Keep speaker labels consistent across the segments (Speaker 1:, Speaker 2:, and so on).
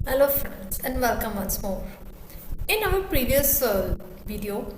Speaker 1: Hello friends and welcome once more. In our previous video,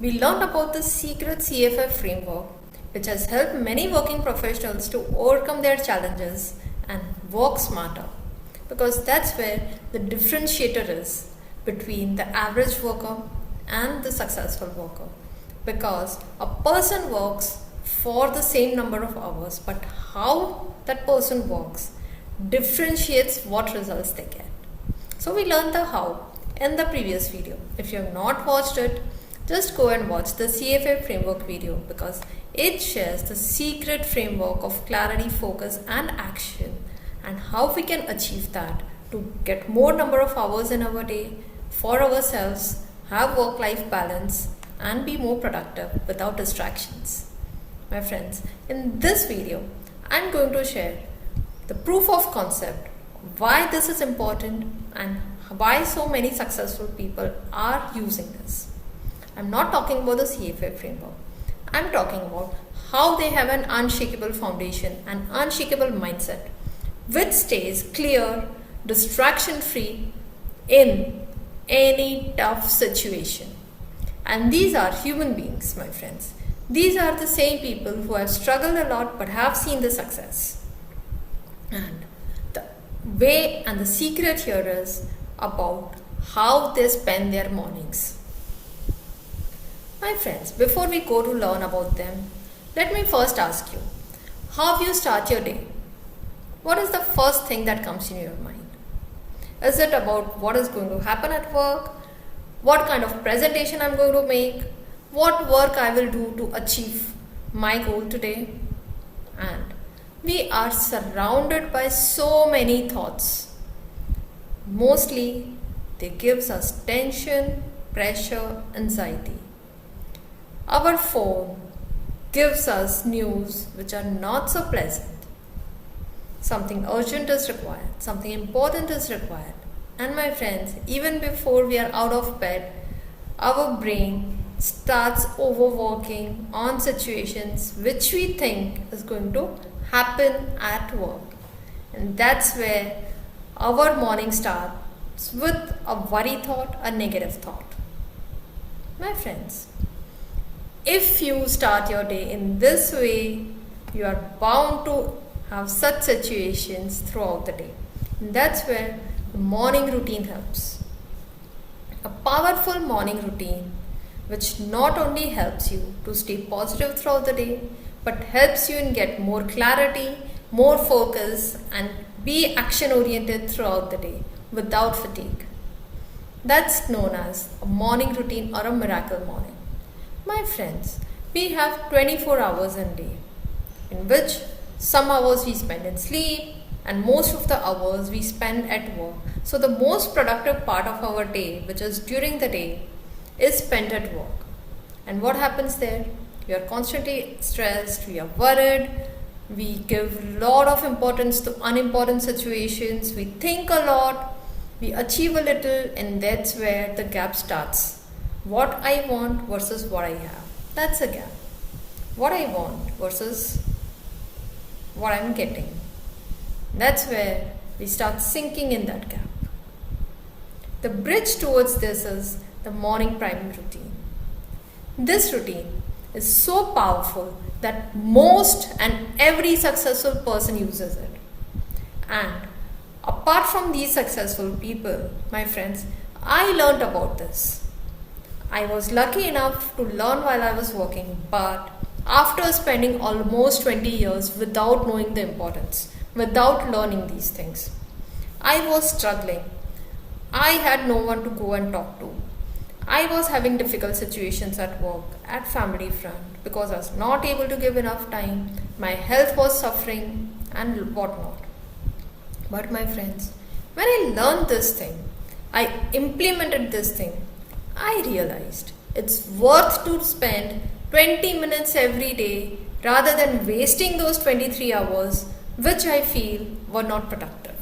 Speaker 1: we learned about the secret CFF framework which has helped many working professionals to overcome their challenges and work smarter, because that's where the differentiator is between the average worker and the successful worker, because a person works for the same number of hours, but how that person works differentiates what results they get. So we learned the how in the previous video. If you have not watched it, just go and watch the CFA framework video, because it shares the secret framework of clarity, focus and action, and how we can achieve that to get more number of hours in our day for ourselves, have work-life balance and be more productive without distractions. My friends, in this video, I'm going to share the proof of concept, why this is important and why so many successful people are using this. I'm not talking about the CFA framework. I'm talking about how they have an unshakable foundation and unshakable mindset which stays clear, distraction free in any tough situation. And these are human beings, my friends. These are the same people who have struggled a lot but have seen the success. And the way and the secret here is about how they spend their mornings. My friends, before we go to learn about them, let me first ask you, how you start your day? What is the first thing that comes in your mind? Is it about what is going to happen at work? What kind of presentation I'm going to make? What work I will do to achieve my goal today? And we are surrounded by so many thoughts. Mostly, they gives us tension, pressure, anxiety. Our phone gives us news which are not so pleasant. Something urgent is required, something important is required. And my friends, even before we are out of bed, our brain starts overworking on situations which we think is going to happen at work. And that's where our morning starts with a worry thought, a negative thought. My friends, if you start your day in this way, you are bound to have such situations throughout the day. And that's where the morning routine helps. A powerful morning routine which not only helps you to stay positive throughout the day, but helps you in get more clarity, more focus and be action oriented throughout the day without fatigue. That's known as a morning routine or a miracle morning. My friends, we have 24 hours in a day, in which some hours we spend in sleep and most of the hours we spend at work. So the most productive part of our day, which is during the day, is spent at work. And what happens there? We are constantly stressed, we are worried, we give a lot of importance to unimportant situations, we think a lot, we achieve a little, and that's where the gap starts. What I want versus what I have. That's a gap. What I want versus what I'm getting. That's where we start sinking in that gap. The bridge towards this is the morning priming routine. This routine is so powerful that most and every successful person uses it. And apart from these successful people, my friends, I learned about this. I was lucky enough to learn while I was working, but after spending almost 20 years without knowing the importance, without learning these things, I was struggling. I had no one to go and talk to. I was having difficult situations at work, at family front, because I was not able to give enough time. My health was suffering and whatnot. But my friends, when I learned this thing, I implemented this thing, I realized it's worth to spend 20 minutes every day rather than wasting those 23 hours which I feel were not productive.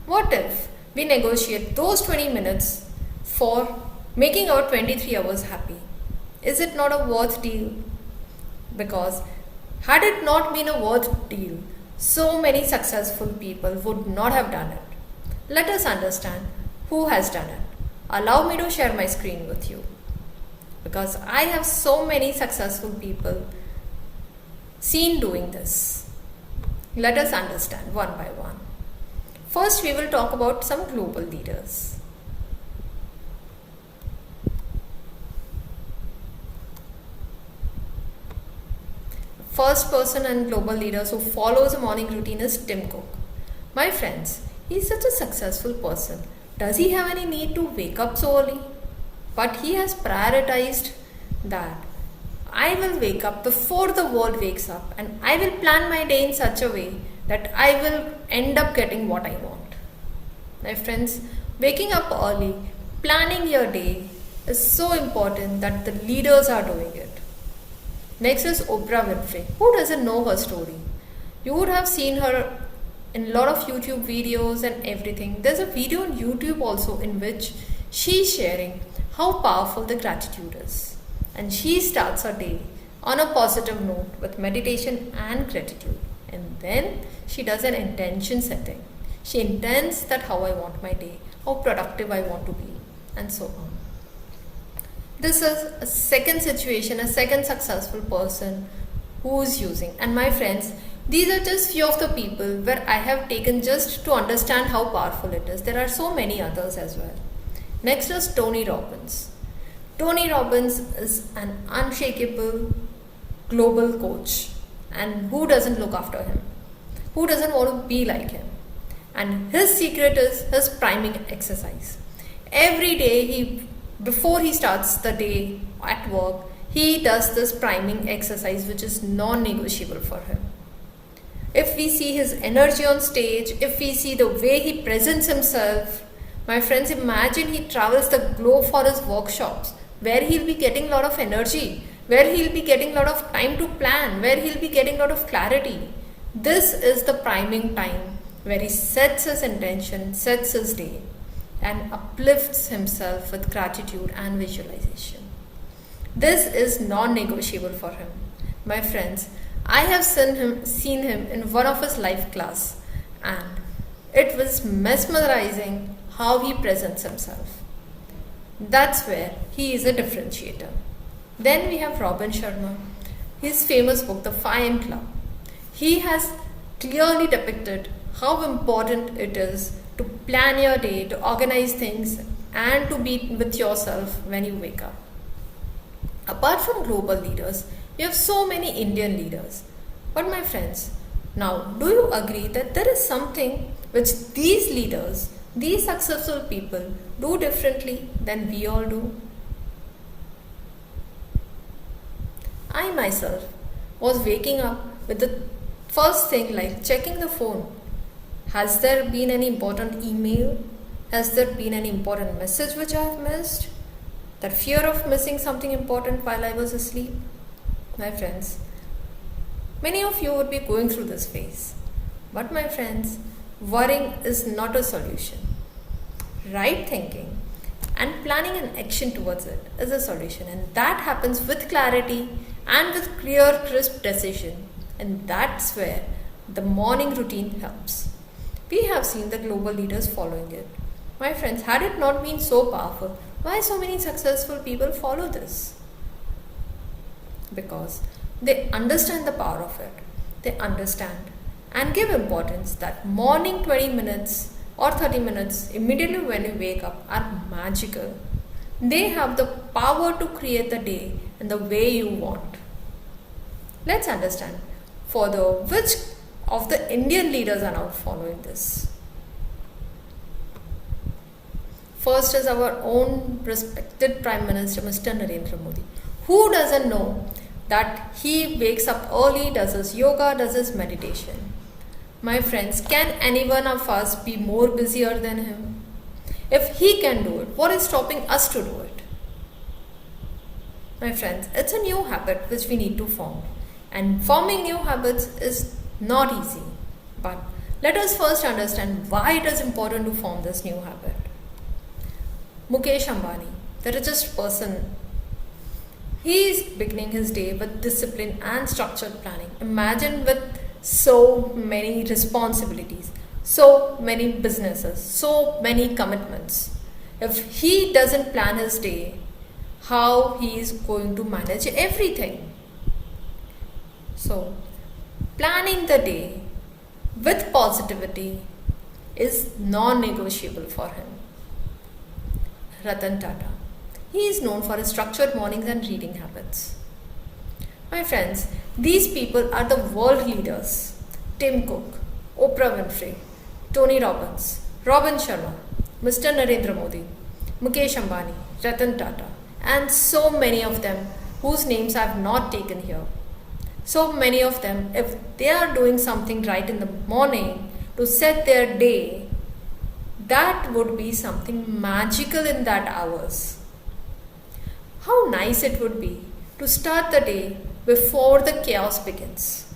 Speaker 1: What if we negotiate those 20 minutes for making our 23 hours happy? Is it not a worth deal? Because had it not been a worth deal, So many successful people would not have done it. Let us understand who has done it. Allow me to share my screen with you, because I have so many successful people seen doing this. Let us understand one by one. First, we will talk about some global leaders. First person and global leaders who follows a morning routine is Tim Cook. My friends, he is such a successful person. Does he have any need to wake up so early? But he has prioritized that I will wake up before the world wakes up, and I will plan my day in such a way that I will end up getting what I want. My friends, waking up early, planning your day is so important that the leaders are doing it. Next is Oprah Winfrey. Who doesn't know her story? You would have seen her in a lot of YouTube videos and everything. There's a video on YouTube also in which she's sharing how powerful the gratitude is. And she starts her day on a positive note with meditation and gratitude. And then she does an intention setting. She intends that how I want my day, how productive I want to be, and so on. This is a second situation, a second successful person who's using. And my friends, these are just few of the people where I have taken just to understand how powerful it is. There are so many others as well. Next is Tony Robbins. Tony Robbins is an unshakable global coach. And who doesn't look after him? Who doesn't want to be like him? And his secret is his priming exercise. Every day before he starts the day at work, he does this priming exercise which is non-negotiable for him. If we see his energy on stage, if we see the way he presents himself, my friends, imagine he travels the globe for his workshops, where he'll be getting a lot of energy, where he'll be getting a lot of time to plan, where he'll be getting a lot of clarity. This is the priming time where he sets his intention, sets his day, and uplifts himself with gratitude and visualization. This is non-negotiable for him. My friends, I have seen him in one of his live class, and it was mesmerizing how he presents himself. That's where he is a differentiator. Then we have Robin Sharma. His famous book, The 5am Club. He has clearly depicted how important it is to plan your day, to organize things, and to be with yourself when you wake up. Apart from global leaders, we have so many Indian leaders. But my friends, now do you agree that there is something which these leaders, these successful people do differently than we all do? I myself was waking up with the first thing like checking the phone. Has there been any important email? Has there been any important message which I have missed? That fear of missing something important while I was asleep? My friends, many of you would be going through this phase. But my friends, worrying is not a solution. Right thinking and planning an action towards it is a solution, and that happens with clarity and with clear, crisp decision. And that's where the morning routine helps. We have seen the global leaders following it. My friends, had it not been so powerful, why so many successful people follow this? Because they understand the power of it. They understand and give importance that morning 20 minutes or 30 minutes immediately when you wake up are magical. They have the power to create the day in the way you want. Let's understand further which of the Indian leaders are now following this. First is our own respected Prime Minister, Mr. Narendra Modi. Who doesn't know that he wakes up early, does his yoga, does his meditation? My friends, can any one of us be more busier than him? If he can do it, what is stopping us to do it? My friends, it's a new habit which we need to form. And forming new habits is not easy. But let us first understand why it is important to form this new habit. Mukesh Ambani, the richest person, he is beginning his day with discipline and structured planning. Imagine with so many responsibilities, so many businesses, so many commitments. If he doesn't plan his day, how he is going to manage everything? So, planning the day with positivity is non-negotiable for him. Ratan Tata. He is known for his structured mornings and reading habits. My friends, these people are the world leaders. Tim Cook, Oprah Winfrey, Tony Robbins, Robin Sharma, Mr. Narendra Modi, Mukesh Ambani, Ratan Tata, and so many of them whose names I have not taken here. So many of them, if they are doing something right in the morning to set their day, that would be something magical in that hours. How nice it would be to start the day before the chaos begins.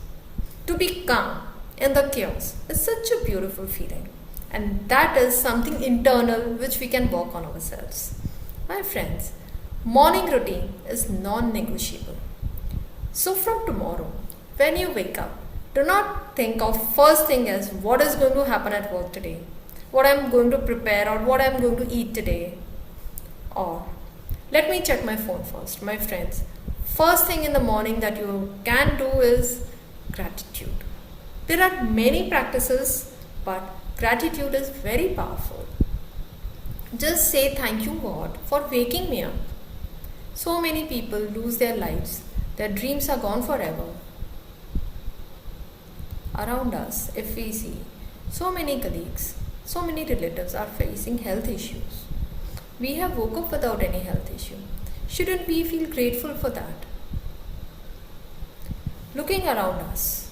Speaker 1: To be calm in the chaos is such a beautiful feeling, and that is something internal which we can work on ourselves. My friends, morning routine is non-negotiable. So from tomorrow, when you wake up, do not think of first thing as what is going to happen at work today, what I am going to prepare or what I am going to eat today, or let me check my phone first. My friends, first thing in the morning that you can do is gratitude. There are many practices, but gratitude is very powerful. Just say thank you God for waking me up. So many people lose their lives. Their dreams are gone forever. Around us, if we see, so many colleagues, so many relatives are facing health issues. We have woke up without any health issue. Shouldn't we feel grateful for that? Looking around us,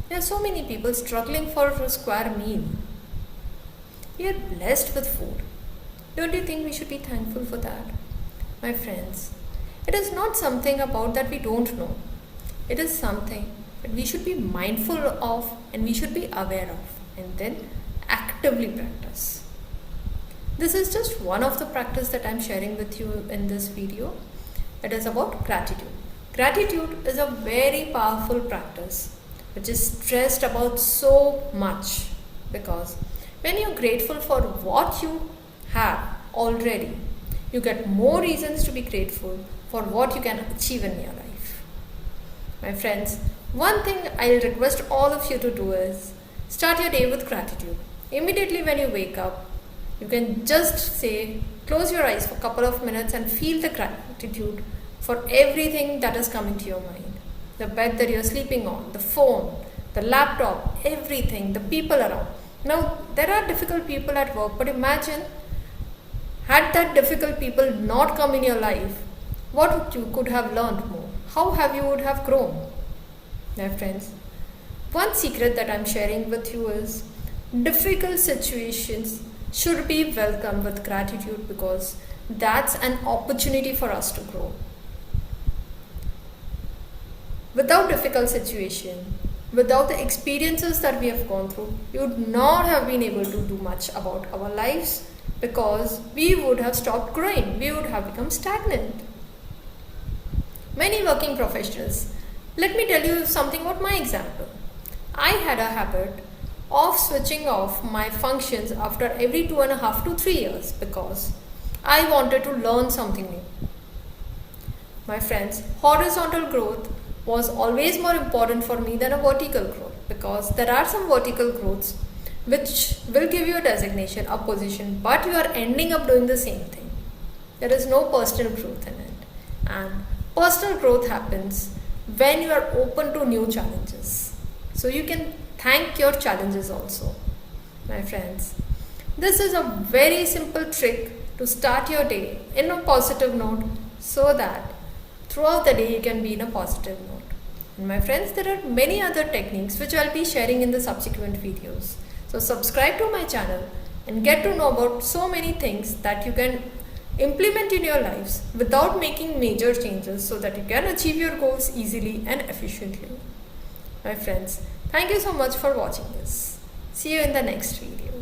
Speaker 1: there are so many people struggling for a square meal. We are blessed with food. Don't you think we should be thankful for that? My friends, it is not something about that we don't know. It is something that we should be mindful of and we should be aware of and then actively practice. This is just one of the practice that I am sharing with you in this video. It is about gratitude. Gratitude is a very powerful practice which is stressed about so much, because when you're grateful for what you have already, you get more reasons to be grateful for what you can achieve in your life. My friends, one thing I'll request all of you to do is start your day with gratitude. Immediately when you wake up, you can just say, close your eyes for a couple of minutes and feel the gratitude for everything that is coming to your mind. The bed that you're sleeping on, the phone, the laptop, everything, the people around. Now, there are difficult people at work, but imagine, had that difficult people not come in your life, what you could have learned more? How have you would have grown? My friends, one secret that I'm sharing with you is difficult situations should be welcomed with gratitude, because that's an opportunity for us to grow. Without difficult situation, without the experiences that we have gone through, we would not have been able to do much about our lives, because we would have stopped growing. We would have become stagnant. Many working professionals, let me tell you something about my example. I had a habit of switching off my functions after every 2.5 to 3 years because I wanted to learn something new. My friends, horizontal growth was always more important for me than a vertical growth, because there are some vertical growths which will give you a designation, a position, but you are ending up doing the same thing. There is no personal growth in it. And personal growth happens when you are open to new challenges. So you can thank your challenges also. My friends, this is a very simple trick to start your day in a positive note, so that throughout the day you can be in a positive note. And my friends, there are many other techniques which I'll be sharing in the subsequent videos. So subscribe to my channel and get to know about so many things that you can implement in your lives without making major changes, so that you can achieve your goals easily and efficiently. My friends, thank you so much for watching this. See you in the next video.